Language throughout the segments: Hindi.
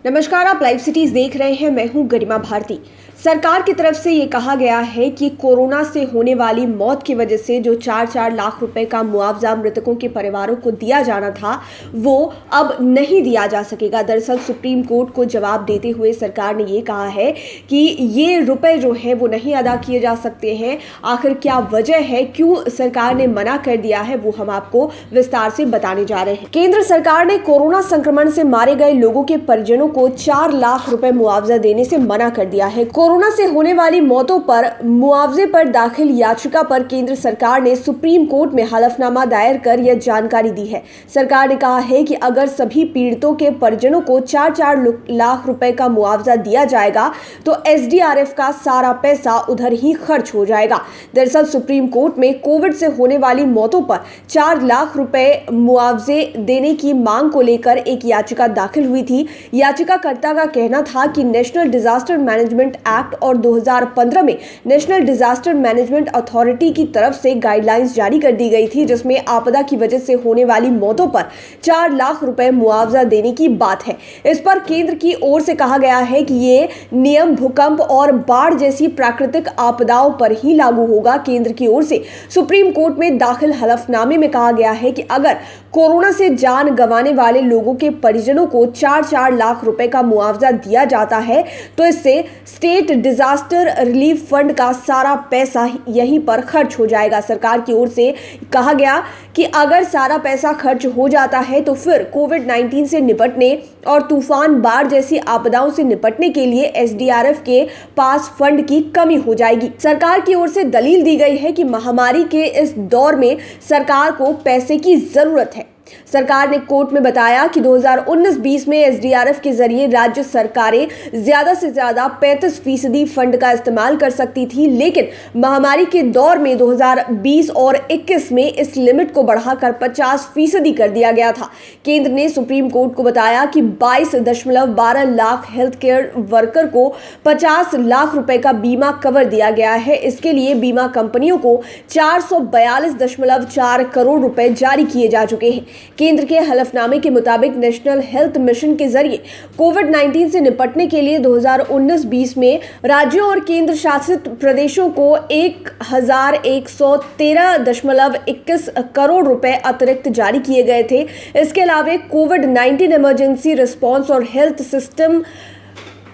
नमस्कार, आप लाइव सिटीज देख रहे हैं। मैं हूं गरिमा भारती। सरकार की तरफ से ये कहा गया है कि कोरोना से होने वाली मौत की वजह से जो 4-4 लाख रुपए का मुआवजा मृतकों के परिवारों को दिया जाना था, वो अब नहीं दिया जा सकेगा। दरअसल सुप्रीम कोर्ट को जवाब देते हुए सरकार ने ये कहा है कि ये रुपए जो है वो नहीं अदा किए जा सकते हैं। आखिर क्या वजह है, क्यों सरकार ने मना कर दिया है, वो हम आपको विस्तार से बताने जा रहे हैं। केंद्र सरकार ने कोरोना संक्रमण से मारे गए लोगों के परिजनों को 4 लाख रुपए मुआवजा देने से मना कर दिया है। कोरोना से होने वाली मौतों पर मुआवजे पर दाखिल याचिका पर केंद्र सरकार ने सुप्रीम कोर्ट में हलफनामा दायर कर यह जानकारी दी है। सरकार ने कहा है कि अगर सभी पीड़ितों के परिजनों को 4-4 लाख रुपए का मुआवजा दिया जाएगा तो एसडीआरएफ का सारा पैसा उधर ही खर्च हो जाएगा। दरअसल सुप्रीम कोर्ट में कोविड से होने वाली मौतों पर 4 लाख रुपए मुआवजे देने की मांग को लेकर एक याचिका दाखिल हुई थी। याचिकाकर्ता का कहना था कि नेशनल डिजास्टर मैनेजमेंट एक्ट और 2015 में नेशनल डिजास्टर मैनेजमेंट अथॉरिटी की तरफ से गाइडलाइंस जारी कर दी गई थी, जिसमें आपदा की वजह से होने वाली मौतों पर 4 लाख रुपए मुआवजा देने की बात है। इस पर केंद्र की ओर से कहा गया है कि ये नियम भूकंप और बाढ़ जैसी प्राकृतिक आपदाओं पर ही लागू होगा। केंद्र की ओर से सुप्रीम कोर्ट में दाखिल हलफनामे में कहा गया है कि अगर कोरोना से जान गंवाने वाले लोगों के परिजनों को 4-4 लाख रुपए का मुआवजा दिया जाता है तो इससे स्टेट डिजास्टर रिलीफ फंड का सारा पैसा यहीं पर खर्च हो जाएगा। सरकार की ओर से कहा गया कि अगर सारा पैसा खर्च हो जाता है तो फिर कोविड-19 से निपटने और तूफान, बाढ़ जैसी आपदाओं से निपटने के लिए एसडीआरएफ के पास फंड की कमी हो जाएगी। सरकार की ओर से दलील दी गई है कि महामारी के इस दौर में सरकार को पैसे की जरूरत है। सरकार ने कोर्ट में बताया कि 2019-20 में एसडीआरएफ के जरिए राज्य सरकारें ज्यादा से ज्यादा 35% फंड का इस्तेमाल कर सकती थी, लेकिन महामारी के दौर में 2020 और 21 में इस लिमिट को बढ़ाकर 50% कर दिया गया था। केंद्र ने सुप्रीम कोर्ट को बताया कि 22.12 लाख हेल्थ केयर वर्कर को 50 लाख रुपए का बीमा कवर दिया गया है। इसके लिए बीमा कंपनियों को 442.4 करोड़ रुपए जारी किए जा चुके हैं। केंद्र के हलफनामे के मुताबिक नेशनल हेल्थ मिशन के जरिए कोविड-19 से निपटने के लिए 2019-20 में राज्यों और केंद्र शासित प्रदेशों को 1113.21 करोड़ रुपए अतिरिक्त जारी किए गए थे। इसके अलावा कोविड-19 इमरजेंसी रिस्पांस और हेल्थ सिस्टम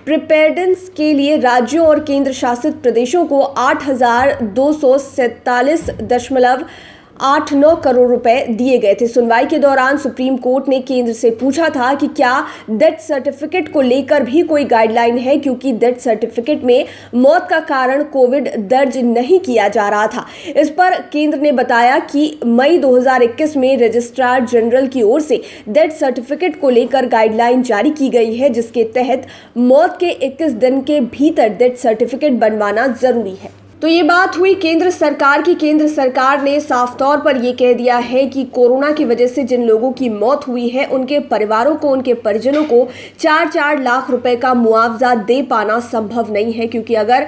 प्रिपेयर्डनेस के लिए राज्यों और केंद्र शासित प्रदेशों को 8,247.89 करोड़ रुपए दिए गए थे। सुनवाई के दौरान सुप्रीम कोर्ट ने केंद्र से पूछा था कि क्या डेथ सर्टिफिकेट को लेकर भी कोई गाइडलाइन है, क्योंकि डेथ सर्टिफिकेट में मौत का कारण कोविड दर्ज नहीं किया जा रहा था। इस पर केंद्र ने बताया कि मई 2021 में रजिस्ट्रार जनरल की ओर से डेथ सर्टिफिकेट को लेकर गाइडलाइन जारी की गई है, जिसके तहत मौत के 21 दिन के भीतर डेथ सर्टिफिकेट बनवाना जरूरी है। तो ये बात हुई केंद्र सरकार की। केंद्र सरकार ने साफ तौर पर यह कह दिया है कि कोरोना की वजह से जिन लोगों की मौत हुई है उनके परिवारों को, उनके परिजनों को 4-4 लाख रुपए का मुआवजा दे पाना संभव नहीं है, क्योंकि अगर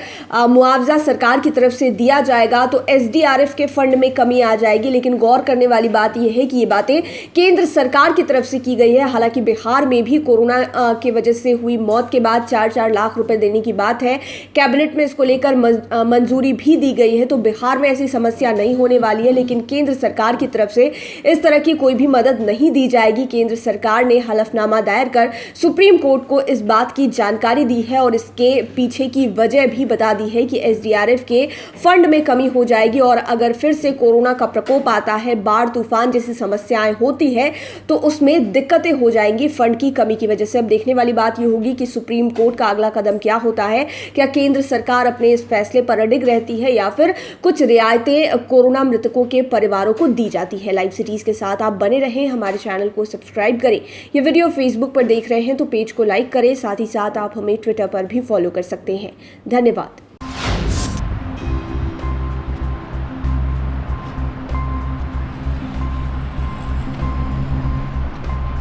मुआवजा सरकार की तरफ से दिया जाएगा तो एसडीआरएफ के फंड में कमी आ जाएगी। लेकिन गौर करने वाली बात यह है कि ये बातें केंद्र सरकार की तरफ से की गई है। हालांकि बिहार में भी कोरोना की वजह से हुई मौत के बाद 4-4 लाख रुपए देने की बात है। कैबिनेट में इसको लेकर मंजूरी भी दी गई है, तो बिहार में ऐसी समस्या नहीं होने वाली है। लेकिन केंद्र सरकार की तरफ से इस तरह की कोई भी मदद नहीं दी जाएगी। केंद्र सरकार ने हलफनामा दायर कर सुप्रीम कोर्ट को इस बात की जानकारी दी है और इसके पीछे की वजह भी बता दी है कि एसडीआरएफ के फंड में कमी हो जाएगी और अगर फिर से कोरोना का प्रकोप आता है, बाढ़, तूफान जैसी समस्याएं होती है तो उसमें दिक्कतें हो जाएंगी फंड की कमी की वजह से। अब देखने वाली बात यह होगी कि सुप्रीम कोर्ट का अगला कदम क्या होता है। क्या केंद्र सरकार अपने इस फैसले पर अडिग रहती है या फिर कुछ रियायतें कोरोना मृतकों के परिवारों को दी जाती है। लाइव सिटीज के साथ आप बने रहें, हमारे चैनल को सब्सक्राइब करें। ये वीडियो फेसबुक पर देख रहे हैं तो पेज को लाइक करें, साथ ही साथ आप हमें ट्विटर पर भी फॉलो कर सकते हैं। धन्यवाद।